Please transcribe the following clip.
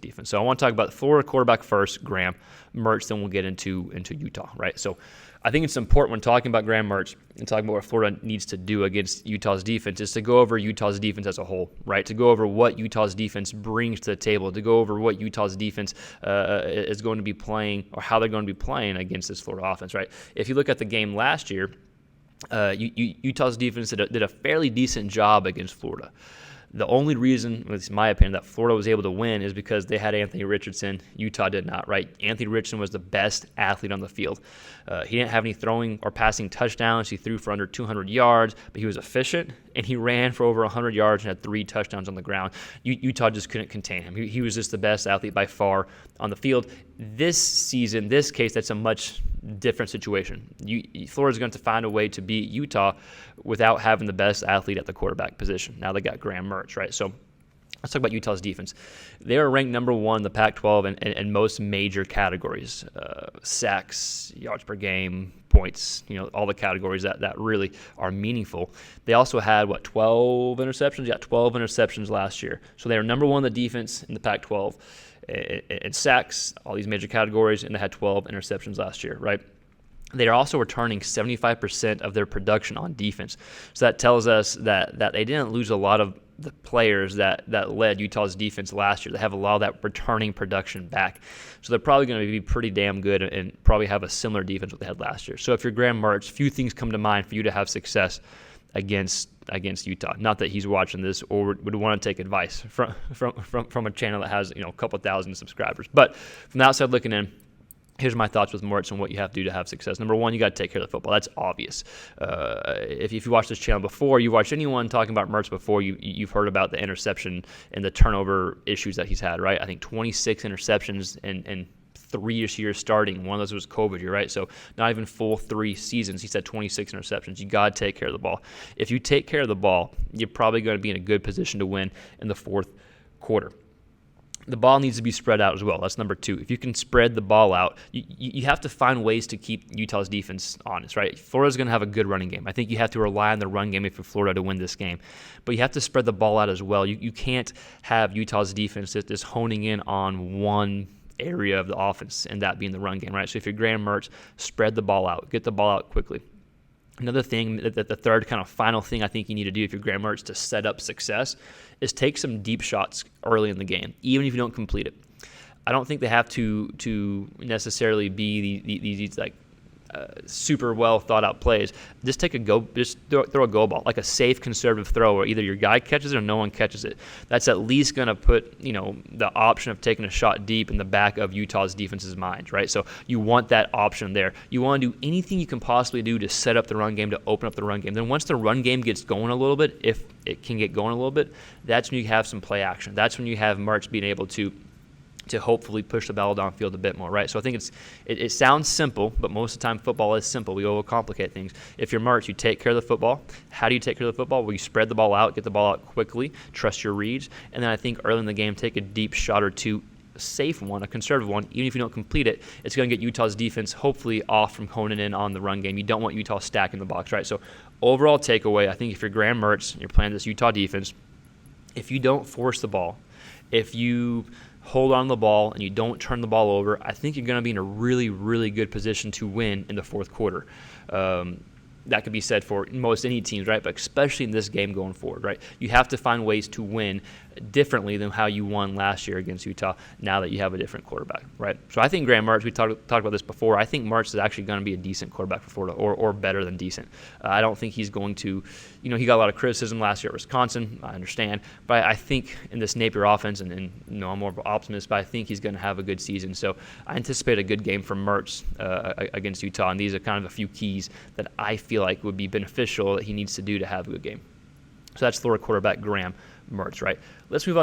defense. So I want to talk about the Florida quarterback first, Graham Mertz, then we'll get into Utah, right? So I think it's important when talking about Graham Mertz and talking about what Florida needs to do against Utah's defense is to go over Utah's defense as a whole, right? To go over what Utah's defense brings to the table, to go over what Utah's defense is going to be playing or how they're going to be playing against this Florida offense, right? If you look at the game last year, Utah's defense did a fairly decent job against Florida. The only reason, at least in my opinion, that Florida was able to win is because they had Anthony Richardson. Utah did not, right? Anthony Richardson was the best athlete on the field. He didn't have any throwing or passing touchdowns. He threw for under 200 yards, but he was efficient, and he ran for over 100 yards and had 3 touchdowns on the ground. Utah just couldn't contain him. He was just the best athlete by far on the field. This season, this case, that's a much different situation. Florida's going to find a way to beat Utah without having the best athlete at the quarterback position. Now they got Graham Mertz, right? So let's talk about Utah's defense. They are ranked number 1 in the Pac-12 in most major categories: sacks, yards per game, points. All the categories that really are meaningful. They also had 12 interceptions? Yeah, 12 interceptions last year. So they are number 1 in the defense in the Pac-12. In sacks, all these major categories, and they had 12 interceptions last year, right? They are also returning 75% of their production on defense. So that tells us that they didn't lose a lot of the players that led Utah's defense last year. They have a lot of that returning production back. So they're probably going to be pretty damn good and probably have a similar defense what they had last year. So if you're Graham Mertz, few things come to mind for you to have success against Utah. Not that he's watching this or would want to take advice from a channel that has a couple thousand subscribers. But from the outside looking in, here's my thoughts with Mertz and what you have to do to have success. Number 1, you got to take care of the football. That's obvious. If you watched this channel before, you watched anyone talking about Mertz before, you've heard about the interception and the turnover issues that he's had, right? I think 26 interceptions in 3 years starting. One of those was COVID year, right? So not even full 3 seasons. He's had 26 interceptions. You got to take care of the ball. If you take care of the ball, you're probably going to be in a good position to win in the fourth quarter. The ball needs to be spread out as well. That's number 2. If you can spread the ball out, you have to find ways to keep Utah's defense honest, right? Florida's going to have a good running game. I think you have to rely on the run game if you're Florida to win this game. But you have to spread the ball out as well. You can't have Utah's defense just honing in on one area of the offense, and that being the run game, right? So if you're Graham Mertz, spread the ball out. Get the ball out quickly. Another thing, that the third kind of final thing I think you need to do if you're Graham Mertz to set up success is take some deep shots early in the game, even if you don't complete it. I don't think they have to necessarily be these like super well thought out plays. Just throw a go ball, like a safe conservative throw where either your guy catches it or no one catches it. That's at least going to put the option of taking a shot deep in the back of Utah's defense's mind, right? So you want that option there. You want to do anything you can possibly do to set up the run game, to open up the run game. Then once the run game gets going a little bit, if it can get going a little bit, that's when you have some play action. That's when you have Mertz being able to hopefully push the ball downfield a bit more, right? So I think it sounds simple, but most of the time football is simple. We overcomplicate things. If you're Mertz, you take care of the football. How do you take care of the football? Well, you spread the ball out, get the ball out quickly, trust your reads, and then I think early in the game, take a deep shot or two, a safe one, a conservative one. Even if you don't complete it, it's going to get Utah's defense hopefully off from honing in on the run game. You don't want Utah stacking the box, right? So overall takeaway, I think if you're Graham Mertz, you're playing this Utah defense, if you don't force the ball, if you hold on to the ball and you don't turn the ball over, I think you're going to be in a really, really good position to win in the fourth quarter. That could be said for most any teams, right? But especially in this game going forward, right? You have to find ways to win differently than how you won last year against Utah now that you have a different quarterback, right? So I think Graham Mertz, we talked about this before, I think Mertz is actually going to be a decent quarterback for Florida or better than decent. I don't think he's going to, he got a lot of criticism last year at Wisconsin, I understand, but I think in this Napier offense, and I'm more of an optimist, but I think he's going to have a good season. So I anticipate a good game from Mertz against Utah, and these are kind of a few keys that I feel like would be beneficial that he needs to do to have a good game. So that's Florida quarterback Graham Mertz, right? Let's move on